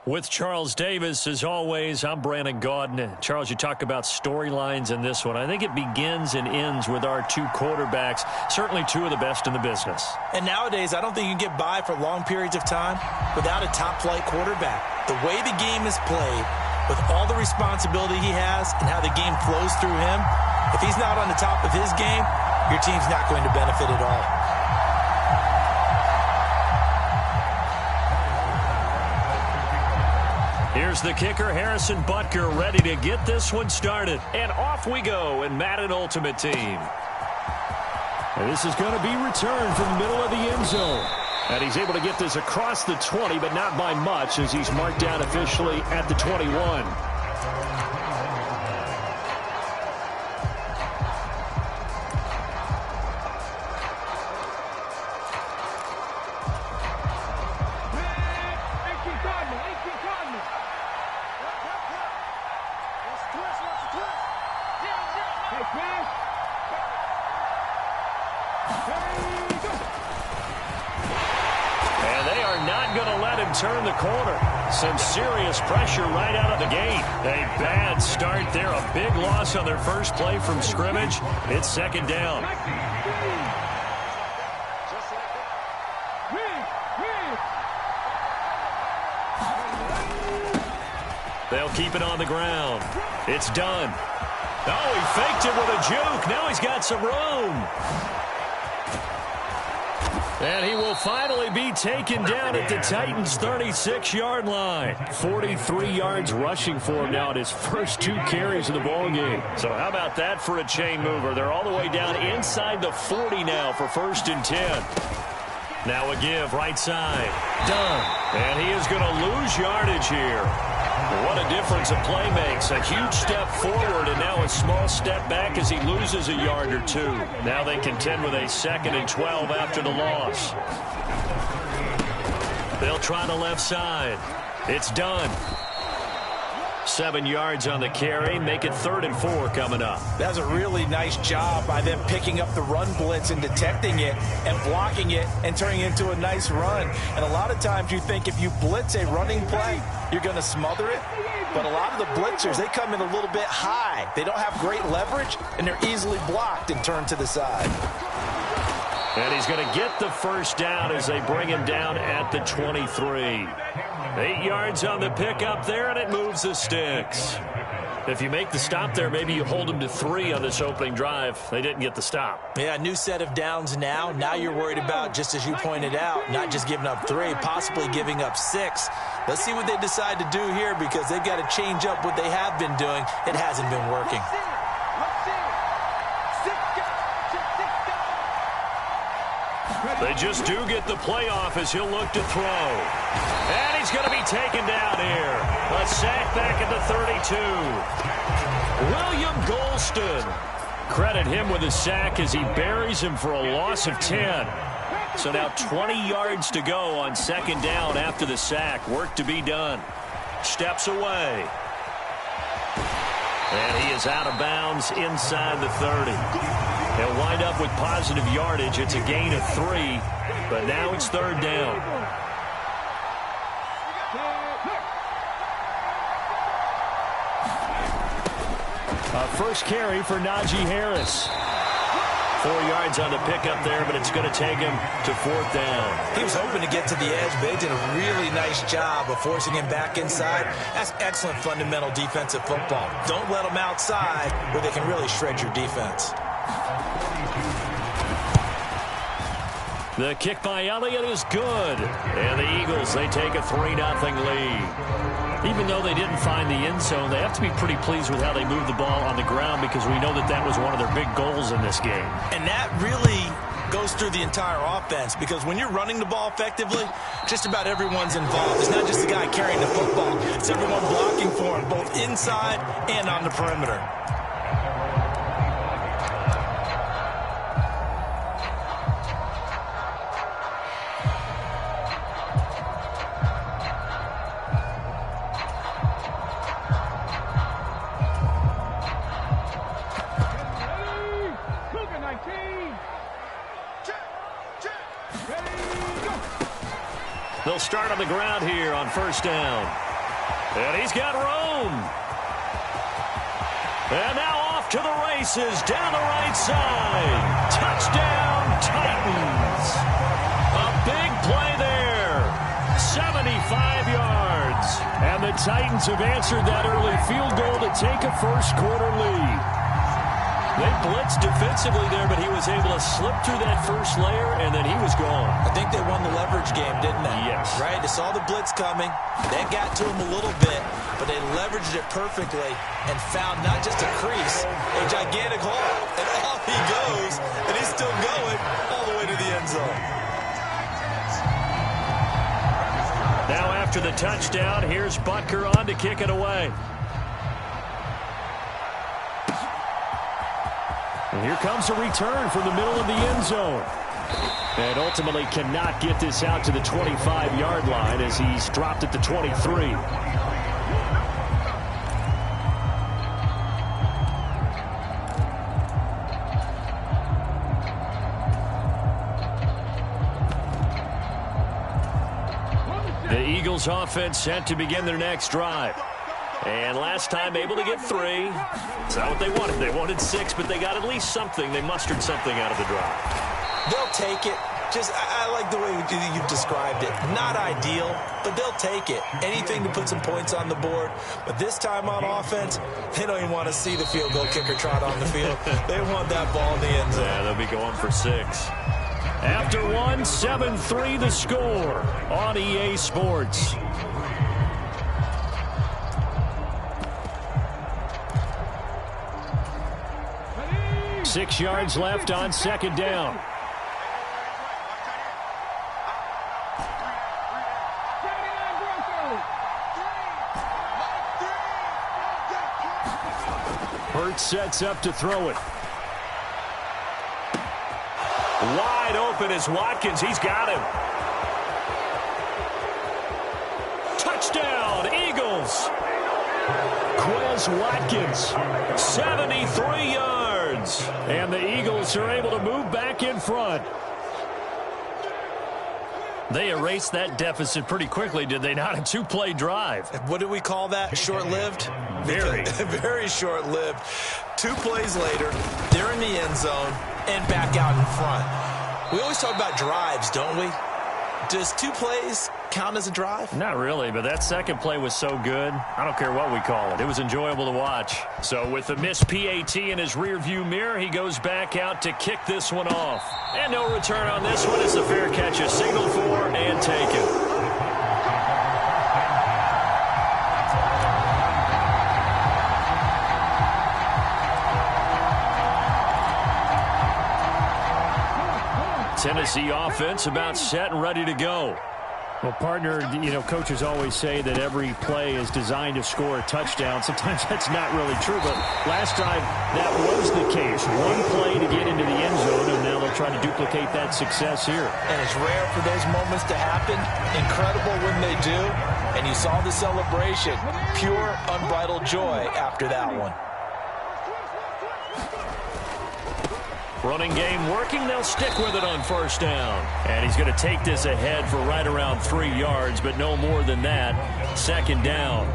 With Charles Davis, as always, I'm Brandon Gaudin. Charles, you talk about storylines in this one. I think it begins and ends with our two quarterbacks, certainly two of the best in the business. And nowadays, I don't think you can get by for long periods of time without a top-flight quarterback. The way the game is played, with all the responsibility he has and how the game flows through him, if he's not on the top of his game, your team's not going to benefit at all. Here's the kicker, Harrison Butker, ready to get this one started. And off we go in Madden Ultimate Team. And this is going to be returned from the middle of the end zone. And he's able to get this across the 20, but not by much, as he's marked down officially at the 21. Turn the corner. Some serious pressure right out of the gate. A bad start there. A big loss on their first play from scrimmage. It's second down. They'll keep it on the ground. It's done. Oh, he faked it with a juke. Now he's got some room. And he will finally be taken down at the Titans' 36-yard line. 43 yards rushing for him now at his first two carries of the ballgame. So how about that for a chain mover? They're all the way down inside the 40 now for 1st and 10. Now a give right side. Done. And he is going to lose yardage here. What a difference a play makes. A huge step forward and now a small step back as he loses a yard or two. Now they contend with a 2nd and 12 after the loss. They'll try the left side. It's done. 7 yards on the carry. Make it 3rd and 4 coming up. That's a really nice job by them picking up the run blitz and detecting it and blocking it and turning it into a nice run. And a lot of times you think if you blitz a running play, you're going to smother it. But a lot of the blitzers, they come in a little bit high. They don't have great leverage, and they're easily blocked and turned to the side. And he's going to get the first down as they bring him down at the 23. 8 yards on the pickup there, and it moves the sticks. If you make the stop there, maybe you hold them to 3 on this opening drive. They didn't get the stop. Yeah, new set of downs now. Now you're worried about, just as you pointed out, not just giving up 3, possibly giving up 6. Let's see what they decide to do here because they've got to change up what they have been doing. It hasn't been working. They just do get the playoff as he'll look to throw. And he's going to be taken down here. A sack back at the 32. William Golston. Credit him with a sack as he buries him for a loss of 10. So now 20 yards to go on 2nd down after the sack. Work to be done. Steps away. And he is out of bounds inside the 30. He'll wind up with positive yardage. It's a gain of 3, but now it's 3rd down. First carry for Najee Harris. 4 yards on the pickup there, but it's going to take him to 4th down. He was hoping to get to the edge, but they did a really nice job of forcing him back inside. That's excellent fundamental defensive football. Don't let them outside where they can really shred your defense. The kick by Elliott is good. And the Eagles, they take a 3-0 lead. Even though they didn't find the end zone, they have to be pretty pleased with how they moved the ball on the ground because we know that that was one of their big goals in this game. And that really goes through the entire offense because when you're running the ball effectively, just about everyone's involved. It's not just the guy carrying the football. It's everyone blocking for him, both inside and on the perimeter. They'll start on the ground here on 1st down. And he's got room. And now off to the races down the right side. Touchdown, Titans. A big play there. 75 yards. And the Titans have answered that early field goal to take a first-quarter lead. They blitzed defensively there, but he was able to slip through that first layer, and then he was gone. I think they won the leverage game, didn't they? Yes. Right? They saw the blitz coming. That got to him a little bit, but they leveraged it perfectly and found not just a crease, a gigantic hole. And off he goes, and he's still going all the way to the end zone. Now after the touchdown, here's Butker on to kick it away. And here comes a return from the middle of the end zone. And ultimately cannot get this out to the 25-yard line as he's dropped at the 23. The Eagles offense set to begin their next drive. And last time able to get 3. That's not what they wanted. They wanted 6, but they got at least something. They mustered something out of the drive. They'll take it. I like the way you've described it. Not ideal, but they'll take it. Anything to put some points on the board. But this time on offense, they don't even want to see the field goal kicker trot on the field. They want that ball in the end zone. Yeah, they'll be going for 6. After 1, 7-3 the score on EA Sports. Six yards left on second down. Hurts sets up to throw it. Wide open is Watkins. He's got him. Touchdown, Eagles. Quez Watkins, 73 yards. And the Eagles are able to move back in front. They erased that deficit pretty quickly, did they not? A 2-play drive. What do we call that? Short-lived? Very. Very short-lived. 2 plays later, they're in the end zone and back out in front. We always talk about drives, don't we? Does 2 plays count as a drive? Not really, but that second play was so good. I don't care what we call it. It was enjoyable to watch. So with the missed PAT in his rearview mirror, he goes back out to kick this one off. And no return on this one. It's a fair catch, a signal for and taken. Tennessee offense about set and ready to go. Well, partner, coaches always say that every play is designed to score a touchdown. Sometimes that's not really true, but last time that was the case. 1 play to get into the end zone, and now they'll try to duplicate that success here. And it's rare for those moments to happen. Incredible when they do. And you saw the celebration. Pure, unbridled joy after that one. Running game working. They'll stick with it on first down. And he's going to take this ahead for right around 3 yards, but no more than that. Second down.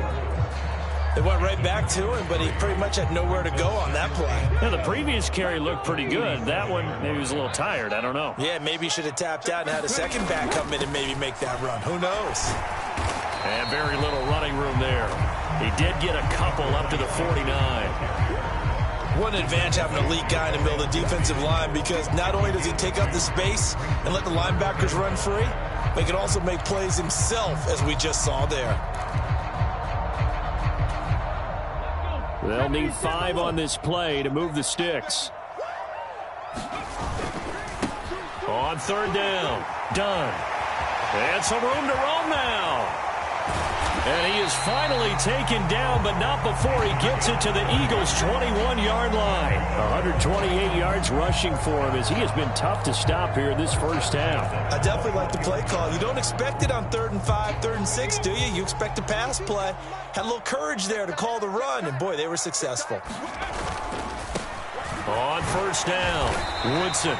They went right back to him, but he pretty much had nowhere to go on that play. Now, the previous carry looked pretty good. That one, maybe he was a little tired. I don't know. Yeah, maybe he should have tapped out and had a second back come in and maybe make that run. Who knows? And very little running room there. He did get a couple up to the 49. What an advantage having an elite guy in the middle of the defensive line, because not only does he take up the space and let the linebackers run free, but he can also make plays himself, as we just saw there. They'll need 5 on this play to move the sticks. On third down. Done. And some room to roam now. And he is finally taken down, but not before he gets it to the Eagles' 21-yard line. 128 yards rushing for him, as he has been tough to stop here this first half. I definitely like the play call. You don't expect it on 3rd and 5, 3rd and 6, do you? You expect a pass play. Had a little courage there to call the run, and boy, they were successful. On first down, Woodson.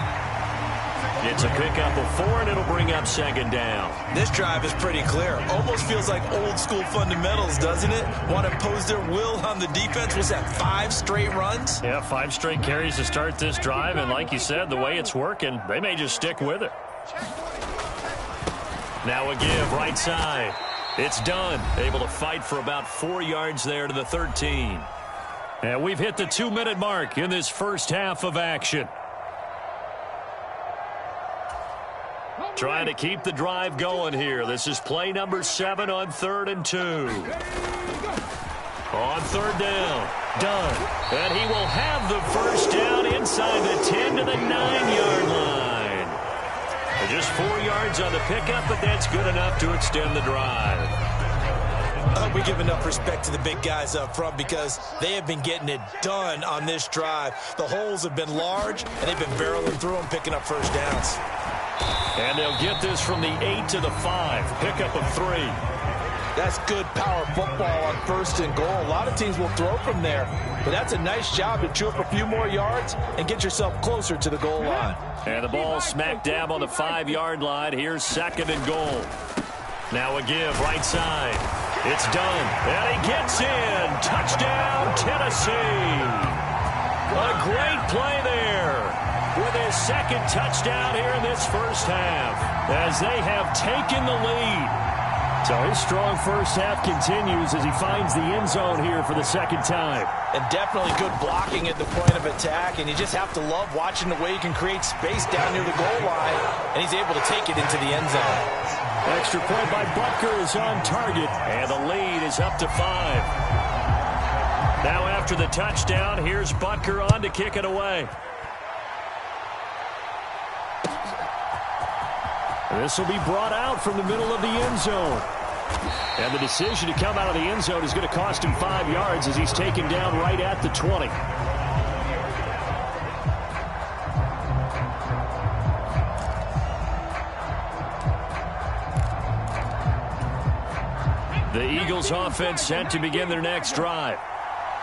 It's a pickup of 4, and it'll bring up second down. This drive is pretty clear. Almost feels like old school fundamentals, doesn't it? Want to impose their will on the defense. Was that 5 straight runs? Yeah, 5 straight carries to start this drive, and like you said, the way it's working, they may just stick with it. Now a give, right side. It's done. Able to fight for about 4 yards there to the 13. And we've hit the 2-minute mark in this first half of action. Trying to keep the drive going here. This is play number 7 on 3rd and 2. On 3rd down. Done. And he will have the first down inside the 10 to the 9-yard line. Just 4 yards on the pickup, but that's good enough to extend the drive. We give enough respect to the big guys up front because they have been getting it done on this drive. The holes have been large, and they've been barreling through them, picking up first downs. And they'll get this from the 8 to the 5. Pickup of 3. That's good power football on 1st and goal. A lot of teams will throw from there, but that's a nice job to chew up a few more yards and get yourself closer to the goal line. And the ball smack dab on the 5-yard line. Here's 2nd and goal. Now a give, right side. It's done. And he gets in. Touchdown, Tennessee. A great play there with his 2nd touchdown here in this first half as they have taken the lead. So his strong first half continues as he finds the end zone here for the 2nd time. And definitely good blocking at the point of attack, and you just have to love watching the way he can create space down near the goal line, and he's able to take it into the end zone. Extra point by Butker is on target, and the lead is up to 5. Now after the touchdown, here's Butker on to kick it away. This will be brought out from the middle of the end zone. And the decision to come out of the end zone is going to cost him 5 yards as he's taken down right at the 20. The Eagles offense set to begin their next drive.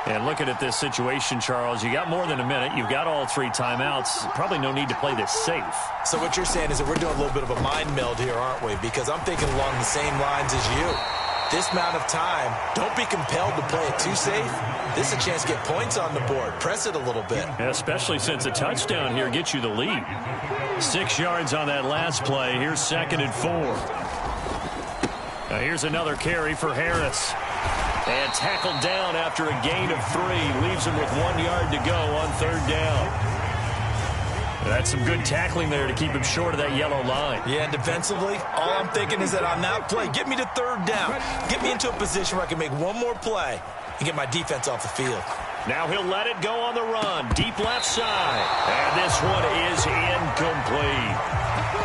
And looking at this situation, Charles, you got more than a minute. You've got all 3 timeouts. Probably no need to play this safe. So what you're saying is that we're doing a little bit of a mind meld here, aren't we? Because I'm thinking along the same lines as you. This amount of time, don't be compelled to play it too safe. This is a chance to get points on the board. Press it a little bit. Yeah, especially since a touchdown here gets you the lead. 6 yards on that last play. Here's 2nd and 4. Now here's another carry for Harris. And tackled down after a gain of 3. Leaves him with 1 yard to go on 3rd down. That's some good tackling there to keep him short of that yellow line. Yeah, and defensively, all I'm thinking is that on that play, get me to 3rd down. Get me into a position where I can make one more play and get my defense off the field. Now he'll let it go on the run. Deep left side. And this one is incomplete.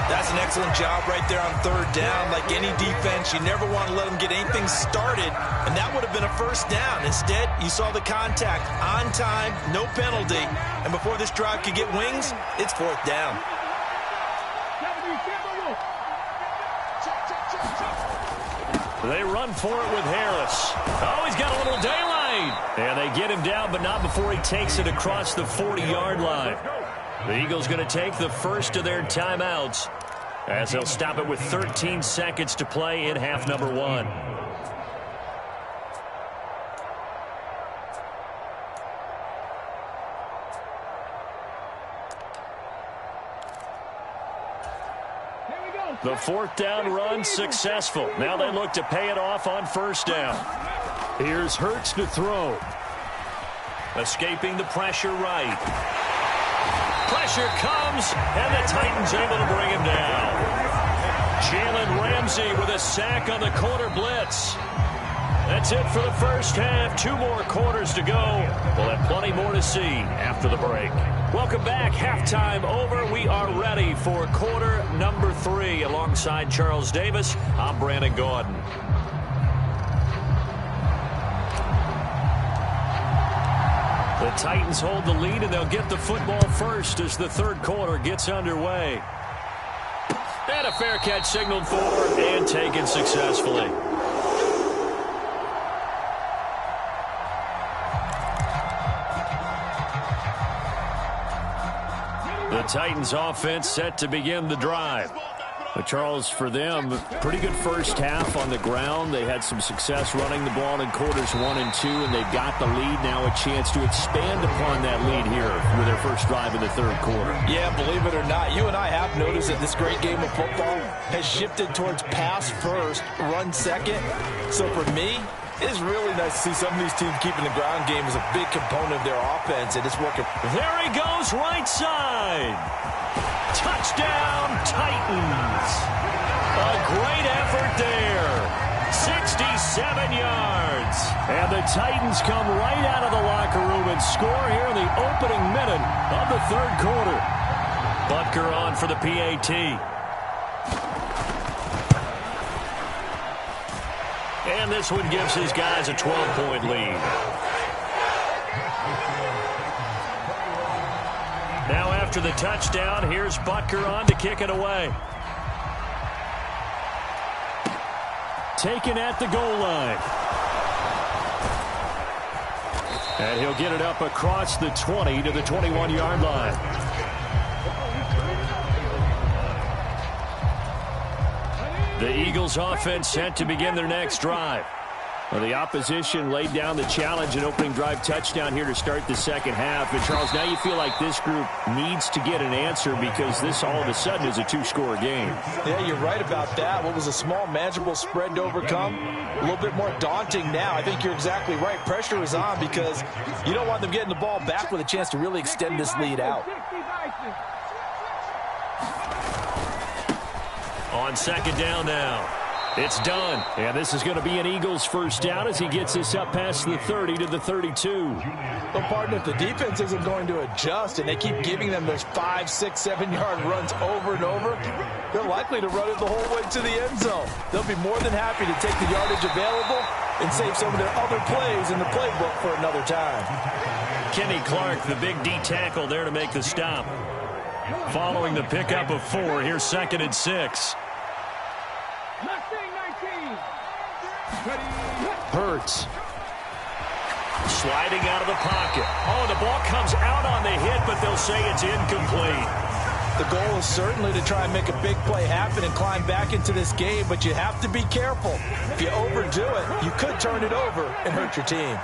That's an excellent job right there on 3rd down. Like any defense, you never want to let them get anything started, and that would have been a first down. Instead, you saw the contact on time, no penalty, and before this drive could get wings, it's 4th down. They run for it with Harris. Oh, he's got a little daylight. And they get him down, but not before he takes it across the 40-yard line. The Eagles going to take the first of their timeouts as they'll stop it with 13 seconds to play in half number 1. The 4th down run successful. Now they look to pay it off on 1st down. Here's Hurts to throw. Escaping the pressure right. Pressure comes, and the Titans able to bring him down. Jalen Ramsey with a sack on the corner blitz. That's it for the first half. 2 more quarters to go. We'll have plenty more to see after the break. Welcome back. Halftime over. We are ready for quarter number 3. Alongside Charles Davis, I'm Brandon Gordon. The Titans hold the lead, and they'll get the football first as the 3rd quarter gets underway. And a fair catch signaled for and taken successfully. The Titans offense set to begin the drive. But Charles, for them, pretty good first half on the ground. They had some success running the ball in quarters 1 and 2, and they've got the lead. Now a chance to expand upon that lead here with their first drive in the third quarter. Yeah, believe it or not, you and I have noticed that this great game of football has shifted towards pass first, run second. So for me, it is really nice to see some of these teams keeping the ground game as a big component of their offense, and it's working. There he goes, right side. Touchdown, Titans. A great effort there. 67 yards. And the Titans come right out of the locker room and score here in the opening minute of the third quarter. Butker on for the PAT. And this one gives his guys a 12-point lead. Now after the touchdown, here's Butker on to kick it away. Taken at the goal line. And he'll get it up across the 20 to the 21-yard line. The Eagles offense set to begin their next drive. Well, the opposition laid down the challenge and opening drive touchdown here to start the second half. And, Charles, now you feel like this group needs to get an answer because this all of a sudden is a two-score game. Yeah, you're right about that. What was a small, manageable spread to overcome, a little bit more daunting now. I think you're exactly right. Pressure is on because you don't want them getting the ball back with a chance to really extend this lead out. On second down now. It's done. And this is going to be an Eagles first down as he gets this up past the 30 to the 32. Well, partner, if the defense isn't going to adjust and they keep giving them those 5, 6, 7-yard runs over and over, they're likely to run it the whole way to the end zone. They'll be more than happy to take the yardage available and save some of their other plays in the playbook for another time. Kenny Clark, the big D tackle there to make the stop. Following the pickup of 4, here's 2nd and 6. Hurts. Sliding out of the pocket. Oh, the ball comes out on the hit, but they'll say it's incomplete. The goal is certainly to try and make a big play happen and climb back into this game, but you have to be careful. If you overdo it, you could turn it over and hurt your team.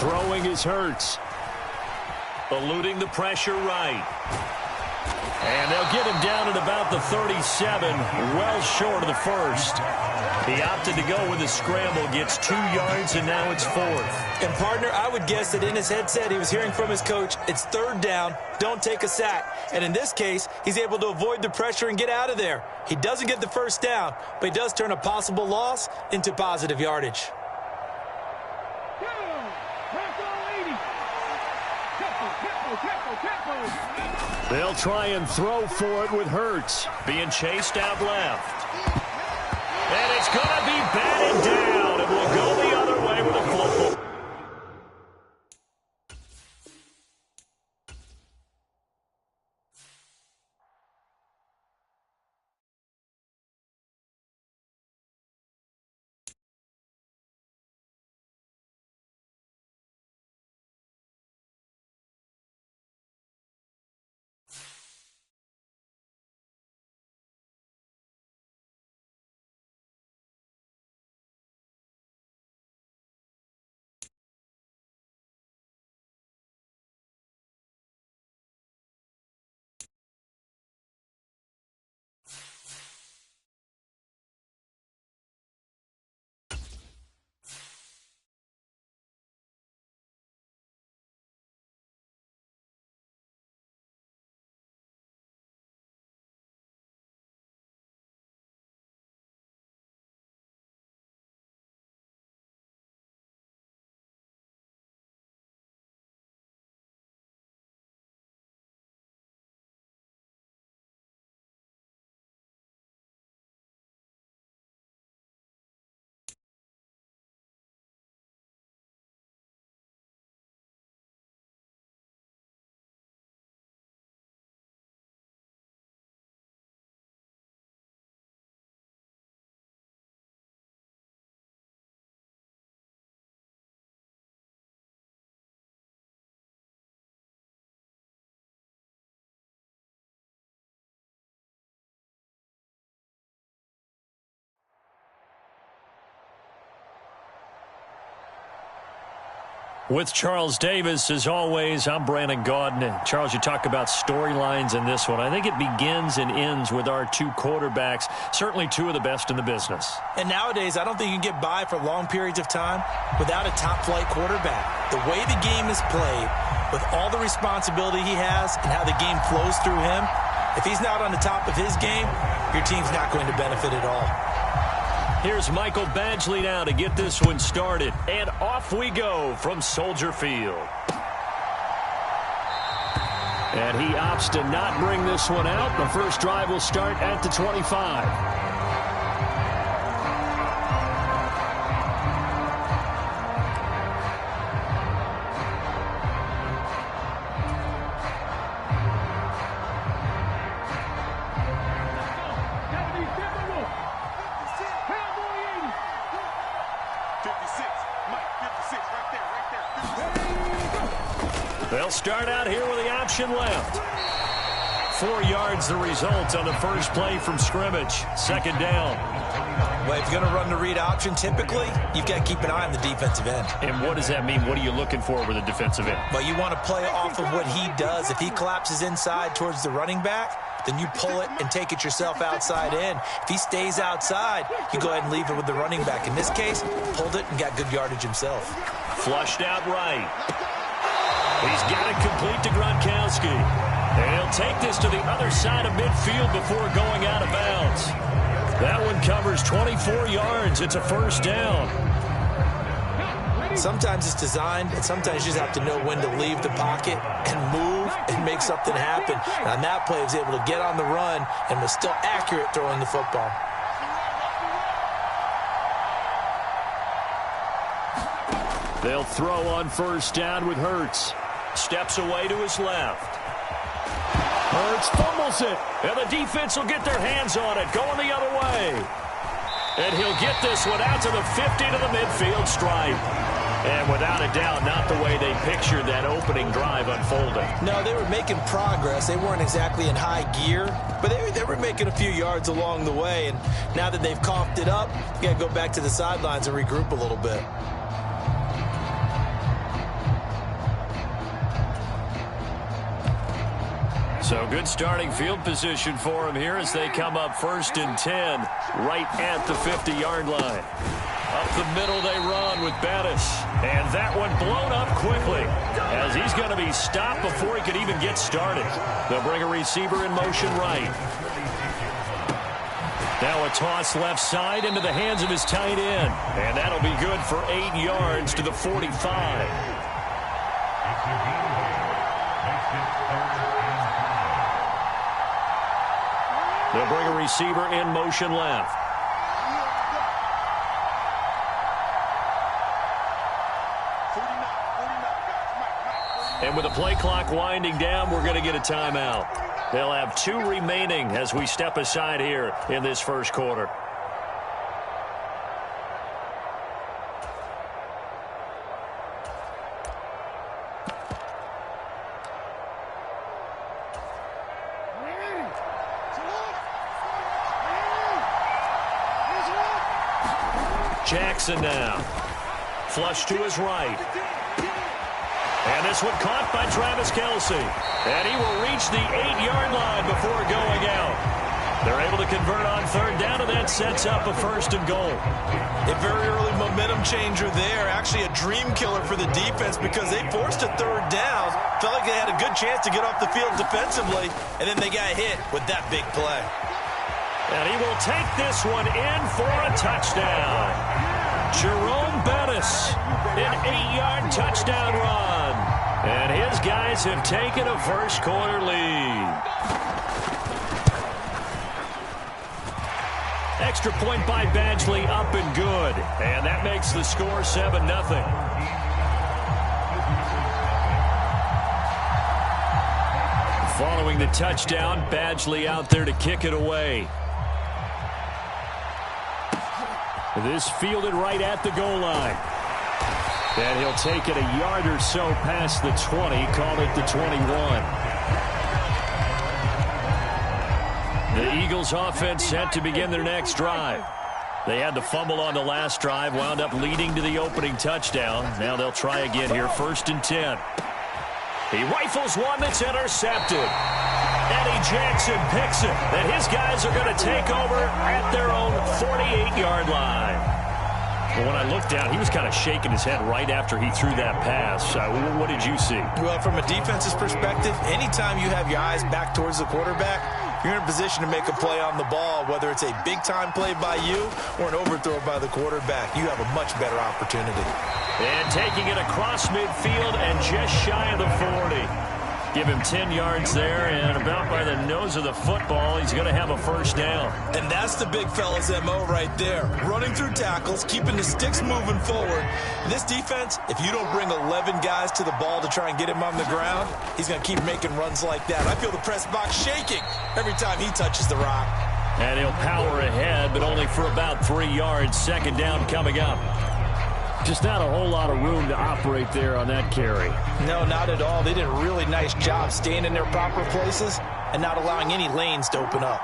Throwing is Hurts. Eluding the pressure right. And they'll get him down at about the 37, well short of the first. He opted to go with a scramble, gets 2 yards, and now it's 4th. And, partner, I would guess that in his headset he was hearing from his coach, it's 3rd down, don't take a sack. And in this case, he's able to avoid the pressure and get out of there. He doesn't get the first down, but he does turn a possible loss into positive yardage. They'll try and throw for it with Hurts. Being chased out left. And it's going to be batted down. It will go the other way with a football. With Charles Davis, as always, I'm Brandon Gaudin. And Charles, you talk about storylines in this one. I think it begins and ends with our two quarterbacks, certainly two of the best in the business. And nowadays, I don't think you can get by for long periods of time without a top-flight quarterback. The way the game is played, with all the responsibility he has and how the game flows through him, if he's not on the top of his game, your team's not going to benefit at all. Here's Michael Badgley now to get this one started. And off we go from Soldier Field. And he opts to not bring this one out. The first drive will start at the 25. They'll start out here with the option left. 4 yards the result on the first play from scrimmage. Second down. Well, if you're going to run the read option, typically, you've got to keep an eye on the defensive end. And what does that mean? What are you looking for with a defensive end? Well, you want to play off of what he does. If he collapses inside towards the running back, then you pull it and take it yourself outside in. If he stays outside, you go ahead and leave it with the running back. In this case, pulled it and got good yardage himself. Flushed out right. He's got it complete to Gronkowski. And he'll take this to the other side of midfield before going out of bounds. That one covers 24 yards. It's a first down. Sometimes it's designed, and sometimes you just have to know when to leave the pocket and move and make something happen. And on that play, he was able to get on the run and was still accurate throwing the football. They'll throw on first down with Hurts. Steps away to his left. Hurts fumbles it, and the defense will get their hands on it, going the other way. And he'll get this one out to the 50 to the midfield stripe. And without a doubt, not the way they pictured that opening drive unfolding. No, they were making progress. They weren't exactly in high gear, but they were making a few yards along the way. And now that they've coughed it up, you got to go back to the sidelines and regroup a little bit. So good starting field position for him here as they come up 1st and 10 right at the 50-yard line. Up the middle they run with Bettis. And that one blown up quickly as he's going to be stopped before he could even get started. They'll bring a receiver in motion right. Now a toss left side into the hands of his tight end. And that'll be good for 8 yards to the 45. They'll bring a receiver in motion left. And with the play clock winding down, we're going to get a timeout. They'll have 2 remaining as we step aside here in this first quarter. Jackson now. Flush to his right. And this one caught by Travis Kelce. And he will reach the 8-yard line before going out. They're able to convert on 3rd down, and that sets up a 1st and goal. A very early momentum changer there. Actually a dream killer for the defense because they forced a 3rd down. Felt like they had a good chance to get off the field defensively, and then they got hit with that big play. And he will take this one in for a touchdown. Jerome Bettis, an 8-yard touchdown run. And his guys have taken a first quarter lead. Extra point by Badgley, up and good. And that makes the score 7-0. Following the touchdown, Badgley out there to kick it away. This fielded right at the goal line. And he'll take it a yard or so past the 20, call it the 21. The Eagles offense set to begin their next drive. They had the fumble on the last drive, wound up leading to the opening touchdown. Now they'll try again here, 1st and 10. He rifles one that's intercepted. Eddie Jackson picks it. And his guys are going to take over at their own 48-yard line. Well, when I looked down, he was kind of shaking his head right after he threw that pass. What did you see? Well, from a defense's perspective, anytime you have your eyes back towards the quarterback, you're in a position to make a play on the ball, whether it's a big-time play by you or an overthrow by the quarterback. You have a much better opportunity. And taking it across midfield and just shy of the 40. Give him 10 yards there, and about by the nose of the football, he's going to have a 1st down. And that's the big fella's MO right there. Running through tackles, keeping the sticks moving forward. This defense, if you don't bring 11 guys to the ball to try and get him on the ground, he's going to keep making runs like that. I feel the press box shaking every time he touches the rock. And he'll power ahead, but only for about 3 yards. 2nd down coming up. Just not a whole lot of room to operate there on that carry. No, not at all. They did a really nice job staying in their proper places and not allowing any lanes to open up.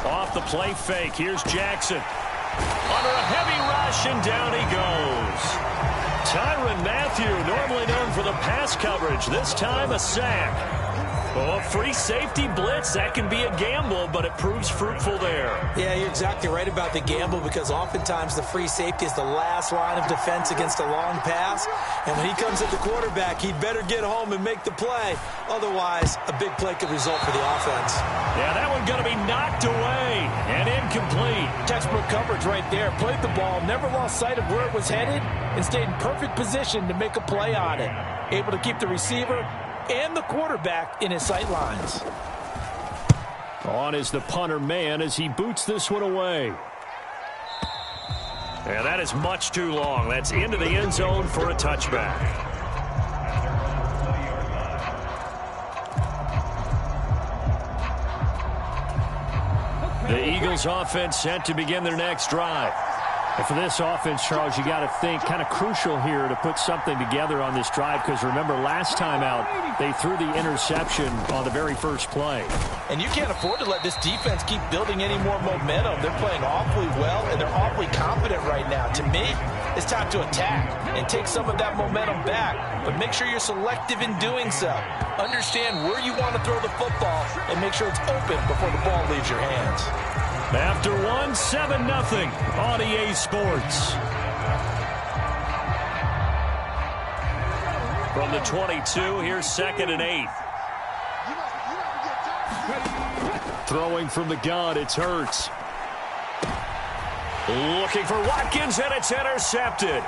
Off the play fake. Here's Jackson. Under a heavy rush, and down he goes. Tyrann Mathieu, normally known for the pass coverage. This time a sack. Oh, free safety blitz, that can be a gamble, but it proves fruitful there. Yeah, you're exactly right about the gamble, because oftentimes the free safety is the last line of defense against a long pass. And when he comes at the quarterback, he'd better get home and make the play. Otherwise, a big play could result for the offense. Yeah, that one's going to be knocked away and incomplete. Textbook coverage right there. Played the ball, never lost sight of where it was headed, and stayed in perfect position to make a play on it. Able to keep the receiver and the quarterback in his sight lines. On is the punter man as he boots this one away. Yeah, that is much too long. That's into the end zone for a touchback. The Eagles offense set to begin their next drive. And for this offense, Charles, you got to think kind of crucial here to put something together on this drive, because remember last time out they threw the interception on the very first play. And you can't afford to let this defense keep building any more momentum. They're playing awfully well, and they're awfully confident right now. To me, it's time to attack and take some of that momentum back, but make sure you're selective in doing so. Understand where you want to throw the football and make sure it's open before the ball leaves your hands. After 7-0 on EA Sports. From the 22, here's 2nd and 8. Throwing from the gun, it's Hurts. Looking for Watkins, and it's intercepted.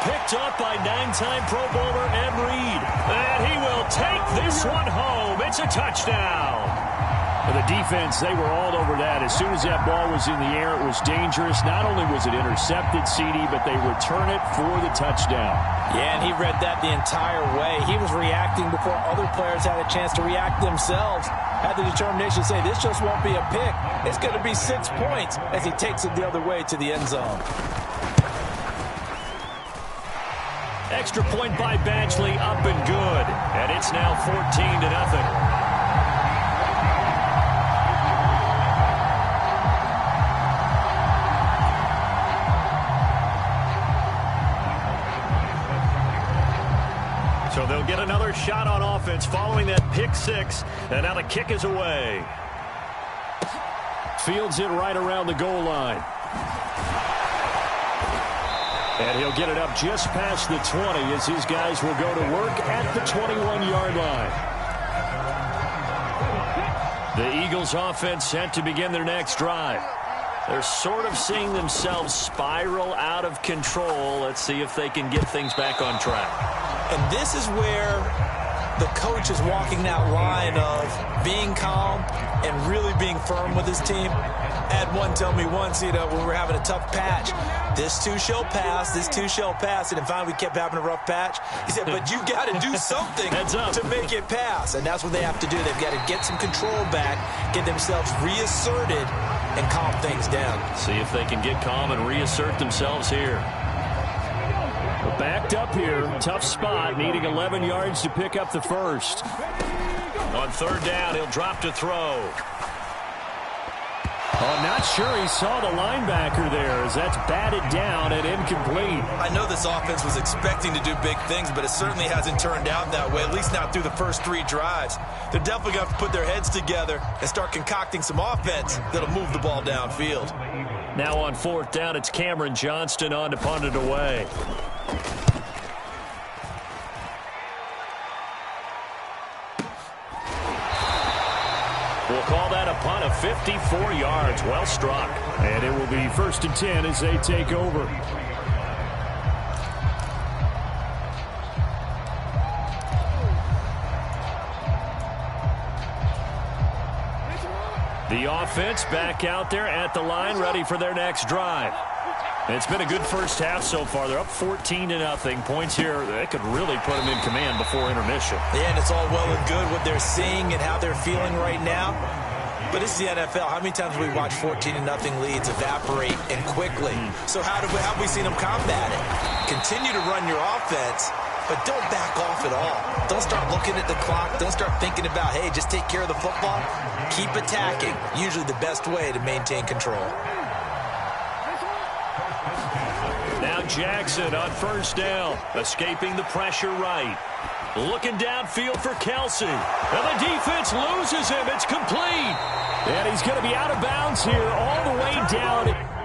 Picked up by 9-time Pro Bowler Ed Reed. And he will take this one home. It's a touchdown. The defense, they were all over that. As soon as that ball was in the air, it was dangerous. Not only was it intercepted, CD, but they return it for the touchdown. Yeah, and he read that the entire way. He was reacting before other players had a chance to react themselves. Had the determination to say, this just won't be a pick. It's going to be 6 points as he takes it the other way to the end zone. Extra point by Badgley, up and good. And it's now 14-0. So they'll get another shot on offense following that pick 6. And now the kick is away. Fields it right around the goal line. And he'll get it up just past the 20 as his guys will go to work at the 21-yard line. The Eagles offense set to begin their next drive. They're sort of seeing themselves spiral out of control. Let's see if they can get things back on track. And this is where the coach is walking that line of being calm and really being firm with his team. I had one tell me once, when we were having a tough patch, this too shall pass, this too shall pass. And finally we kept having a rough patch. He said, but you got to do something to make it pass. And that's what they have to do. They've got to get some control back, get themselves reasserted, and calm things down. See if they can get calm and reassert themselves here. Backed up here, tough spot, needing 11 yards to pick up the first. On 3rd down, he'll drop to throw. sure he saw the linebacker there as that's batted down and incomplete. I know this offense was expecting to do big things, but it certainly hasn't turned out that way, at least not through the first 3 drives. They're definitely going to have to put their heads together and start concocting some offense that'll move the ball downfield. Now on 4th down, it's Cameron Johnston on to punt it away. We'll call that a punt of 54 yards. Well struck. And it will be 1st and 10 as they take over. The offense back out there at the line, ready for their next drive. It's been a good first half so far. They're up 14-0. Points here, that could really put them in command before intermission. Yeah, and it's all well and good what they're seeing and how they're feeling right now. But it's the NFL. How many times have we watched 14-0 leads evaporate and quickly? So how have we seen them combat it? Continue to run your offense, but don't back off at all. Don't start looking at the clock. Don't start thinking about, hey, just take care of the football. Keep attacking. Usually the best way to maintain control. Now Jackson on 1st down, escaping the pressure right. Looking downfield for Kelsey. And the defense loses him. It's complete. And he's going to be out of bounds here all the way down.